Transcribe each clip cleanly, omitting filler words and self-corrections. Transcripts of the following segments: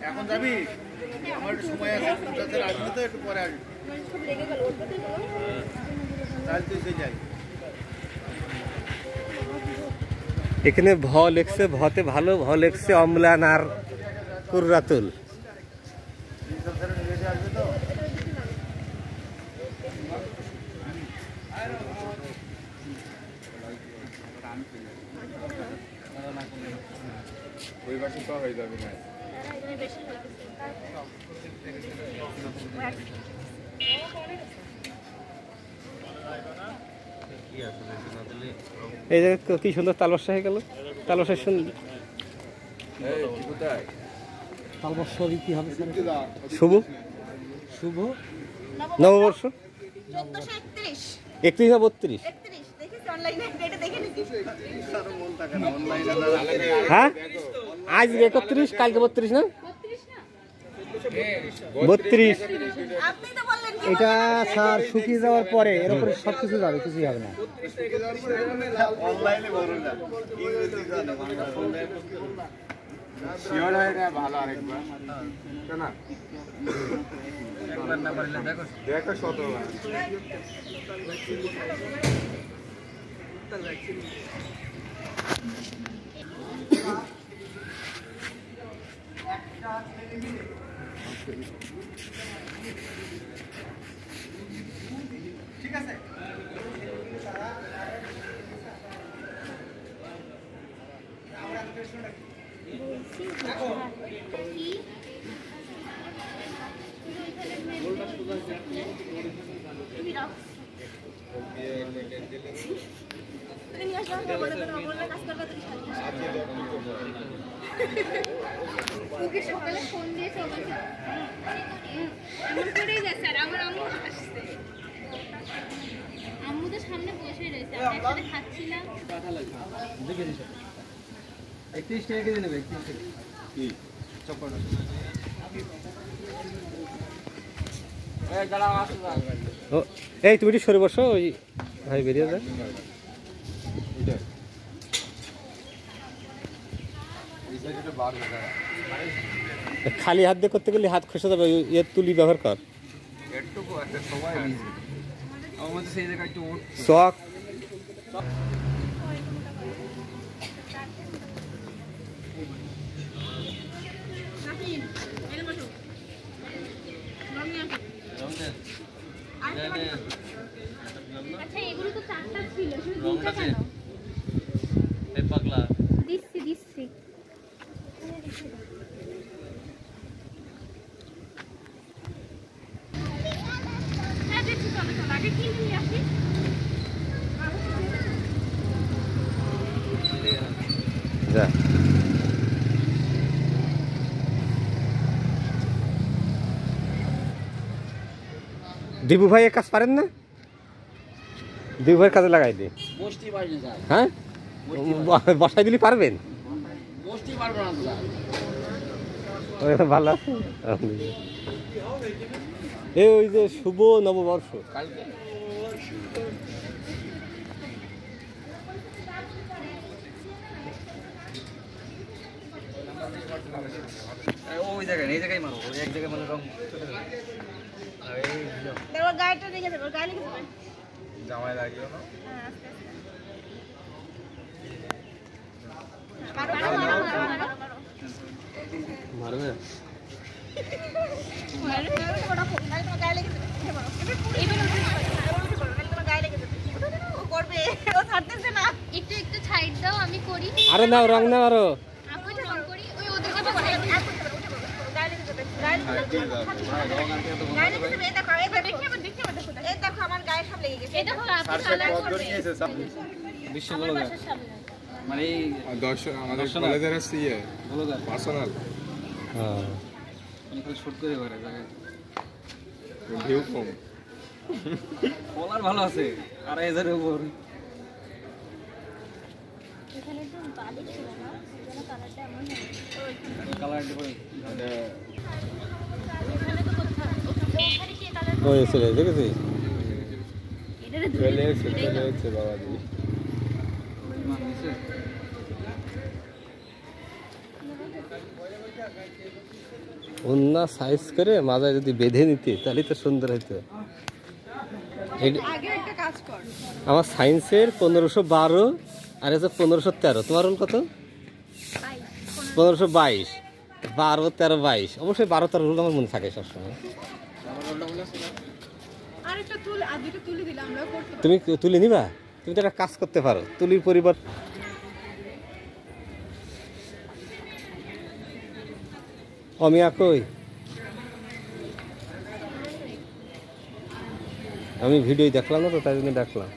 এখন যাবি আমার একটু সময় আছে আসবে তো একটু পরে আসবে যাই এখানে ভ লেখছে ভতে ভালো ভ লেখছে অম্লান আর কুর্রাতুল আসবে তো ওই পাশে তো হয়ে যাবে না এই জায়গায় কি সুন্দর তালবর্ষা হয়ে গেল তালবর্ষা শুনলি তালবর্ষার কি হবে শুভ শুভ নববর্ষ 31 না 32 হ্যাঁ আজ 31 কালকে 32 না 32 এটা স্যার শুকিয়ে যাওয়ার পরে এর উপরে সবকিছু যাবে কিছুই হবে না শিওর হয় না ভালো আরেকবার না একবার না পারলে দেখো দেখো শতবার ঠিক আছে সকালে ফোন দিয়ে সবাই এমন করেই যাচ্ছে আর আমার আম্মু আসছে আম্মু তো সামনে বসে রয়েছে আমরা একসাথে খাচ্ছিলাম 31 টাকা কেজি নেবে 31 টাকা কি চপ্পল এই তুমি একটু সরে বসো ওই ভাই বেরিয়ে যায় খালি হাত দিয়ে করতে গেলে হাত খসে যাবে এর তুলি ব্যবহার কর শখ আচ্ছা এগুলো তো চারটা ছিল শুধু দুটো কেন দিচ্ছি দিচ্ছি হ্যাঁ দিচ্ছি চলো চলো আগে কিনে নিয়ে আসি যা দিবু ভাই এক কাজ পারেন না দিবু ভাইয়ের কাজে লাগাই দে হ্যাঁ বসাই দিলে পারবেন ভালো আছে এই ওই যে শুভ নববর্ষ ওই জায়গায় এই জায়গায় মারো এক জায়গায় মানে রং দেখো গাড়িটা লেগে যাবে গাড়ি লেগে যাবে জামাই লাগিও না মারবে একটু একটু সাইড দাও আমি করি আরে নাও রং নাও আরো আমি রং করি ওই ওদের কথা মানে দর্শক আমাদের কলেজের আছে ইয়ে পার্সোনাল হ্যাঁ শুট করে করে ভিউ কম কলার ভালো আছে 2500 এর উপর এখানে তো বালি ছিল না যেন কালারটা এমন হয় কালার ডিফারেন্ট এখানে তো কোথাও ওখানে কি কালার ওই চলে দেখেছিস এটারে চলে এসেছে বাবাজি। অন্য সাইজ করে মাথায় যদি বেঁধে নিতে তাহলে তো সুন্দর হইতো। আগে একটা কাজ কর, আমার সায়েন্সের 1512 আর হচ্ছে 1513। তোমার রোল কত? 1522, 12, 13, 22। অবশ্যই 12, 13 রোল আমার মনে থাকে সবসময়। আরেকটা তুল আর দুটো তুলে দিলে আমরাও করতে পারি। তুমি তুলে নিবা? তুমি তো একটা কাজ করতে পারো, তুলির পরিবার। অমিয়া কই? আমি ভিডিও দেখলাম না তো, তাই জন্য ডাকলাম।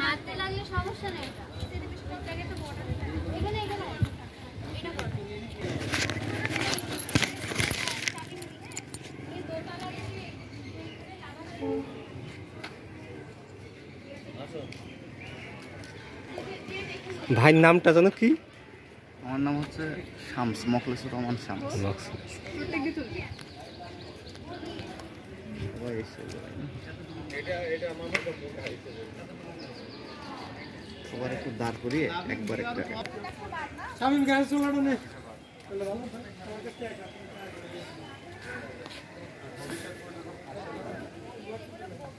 হাতে লাগলে সমস্যা নেই, এখানে এখানে এটা করো। ভাইয়ের নামটা জানো কি? আমার নাম হচ্ছে শামস, মখলেসুর রহমান শামস। সবার একটু দাঁড় করিয়ে একবার একটা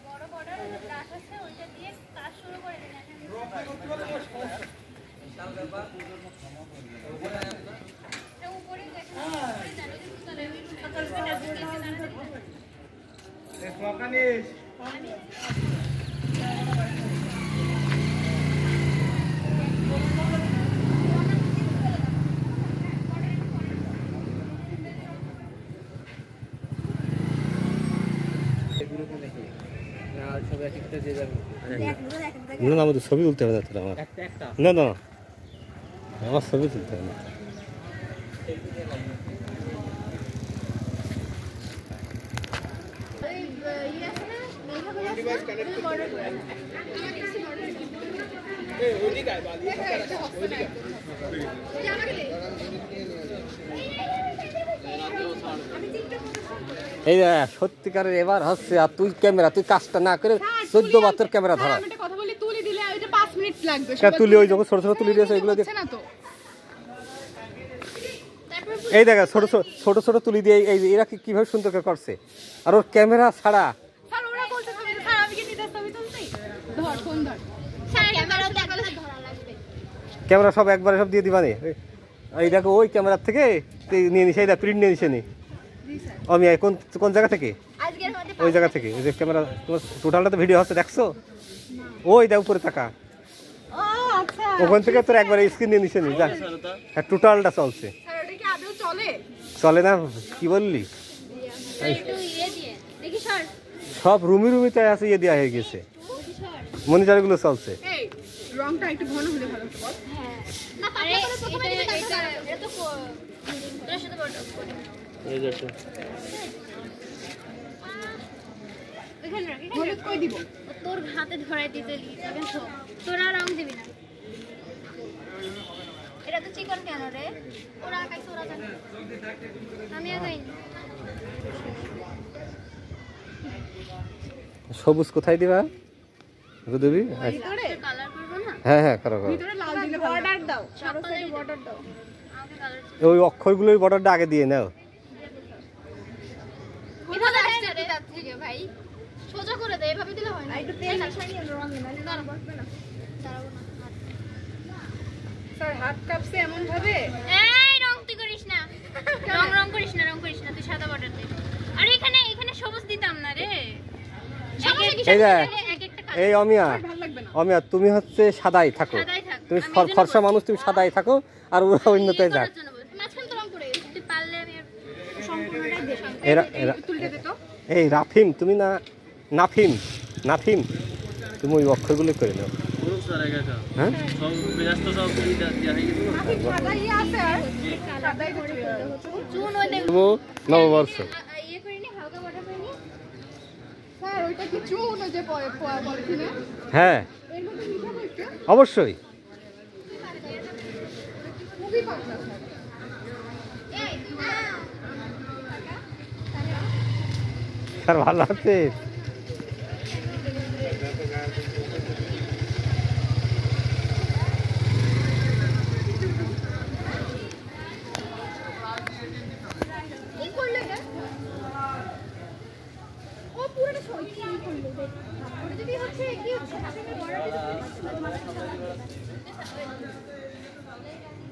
বড় বড় দাঁত আছে, ওইটা দিয়ে কাজ শুরু করে দিন। উপরে না না, আমাদের ছবি তুলতে হবে না তোর আমার। না না, আমার ছবি তুলতে হবে না। এই সত্যিকারের এবার হচ্ছে, আর তুই ক্যামেরা, তুই কাজটা না করে 14 বার তোর ক্যামেরা ধরা। আমি একটা কথা বলি, তুলে দিলে ওইটা 5 মিনিট লাগবে। তুলি ওই যখন ছোট ছোট তুলি দিয়েছে ওইগুলো দিয়ে। না তো এই দেখা ছোট ছোট ছোট তুলি দিয়ে এরা কিভাবে সুন্দর করে করছে, আর ওর ক্যামেরা ছাড়া। স্যার ওরা বলতে হবে স্যার আমি কি নিতে ছবি তুলছি? ধর ফোন ধর স্যার, ক্যামেরা দেখালে ধরা লাগবে। ক্যামেরা সব একবারে সব দিয়ে দিবা নি? এই দেখো ওই ক্যামেরার থেকে নিয়ে নিছে, এইটা প্রিন্ট নিয়ে নিছে নি। আমি কোন কোন জায়গা থেকে? আজকের মধ্যে ওই জায়গা থেকে। ওই যে ক্যামেরা তোমার টোটালটা তো ভিডিও হচ্ছে, দেখছো? ওই দেখ উপরে টাকা, ও আচ্ছা ওখান থেকে তোর একবারে স্ক্রিন নিয়ে নিছে নি। যা, হ্যাঁ টোটালটা চলছে। স্যার ওটা কি আদৌ চলে? চলে না, কি বললি? একটু ইয়ে দিয়ে দেখি স্যার, সব রুমি রুমিতে আছে, ইয়ে দেওয়া হয়ে গেছে, মনিটরগুলো চলছে। এই রংটা একটু ঘন হলে ভালো হতো বল। হ্যাঁ না আরে এটা তো তোর সাথে বড় করি এই যেটা এখানে রাখ, হলুদ কই দিব? তোর হাতে ধরাই দিতে যাবেন তো, তোরা রং দিবি না। এটা তো চিকন কেন রে? ওরা আকাইছে, ওরা জানে, আমি আগাইনি। সবুজ কোথায় দিবা দেবী? ভিতরে কালার করব না? হ্যাঁ হ্যাঁ, করো করো। ভিতরে লাল দিলে বর্ডার দাও, চারো সাইডে বর্ডার দাও। আমাকে কালার ওই অক্ষরগুলোর বর্ডারটা আগে দিয়ে নাও। এভাবে আসছে রে তার থেকে ভাই, সোজা করে দে, এভাবে দিলে হয় না। একটু তেল মিশিয়ে রং দিন, না বসবে না, দাঁড়াবো না। স্যার হাত কাঁপছে এমন ভাবে, এই রং তুই করিস না, রং করিস না, তুই সাদা বর্ডার দে। আর এখানে সবুজ দিতাম না রে। এই যে এই অমিয়া, অমিয়া তুমি হচ্ছে সাদাই থাকো, তুমি ফর্সা মানুষ, তুমি সাদাই থাকো, আর ওরা অন্যতায় যাক। মাঝখান তো রং করে তুই পারলে আমি সম্পূর্ণটাই দেব। তুলতে দে তো। এই রাফিম তুমি না, নাফিম, তুমি ওই অক্ষরগুলো করে নাও। হ্যাঁ চুন ওই দেখ শুভ নববর্ষ। ইয়ে করিনি হালকা ওয়াটার করিনি স্যার ওইটা কি চুন ওই যে পলিথিনে হ্যাঁ এর মধ্যে মিশাবো একটু অবশ্যই। খুবই পাতলা স্যার এই স্যার ভালো আছে? কি করলে এটা ও পুরোটা সই কি করলো ওটা যদি হচ্ছে কি হচ্ছে হাতের বড়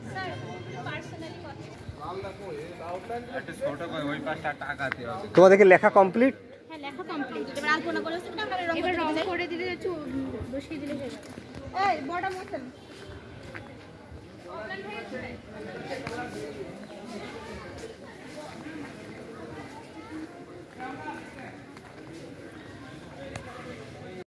স্যার পার্সোনালি কথা একটা ছোট করে ওই পাশটা টাকা দেওয়া হবে। তোমাদেরকে লেখা কমপ্লিট? হ্যাঁ লেখা কমপ্লিট এবার আলপনা করে সেটা আমরা রং করে দিলে চুন বসিয়ে দিলে হয়ে যাবে এই বড় মোছেন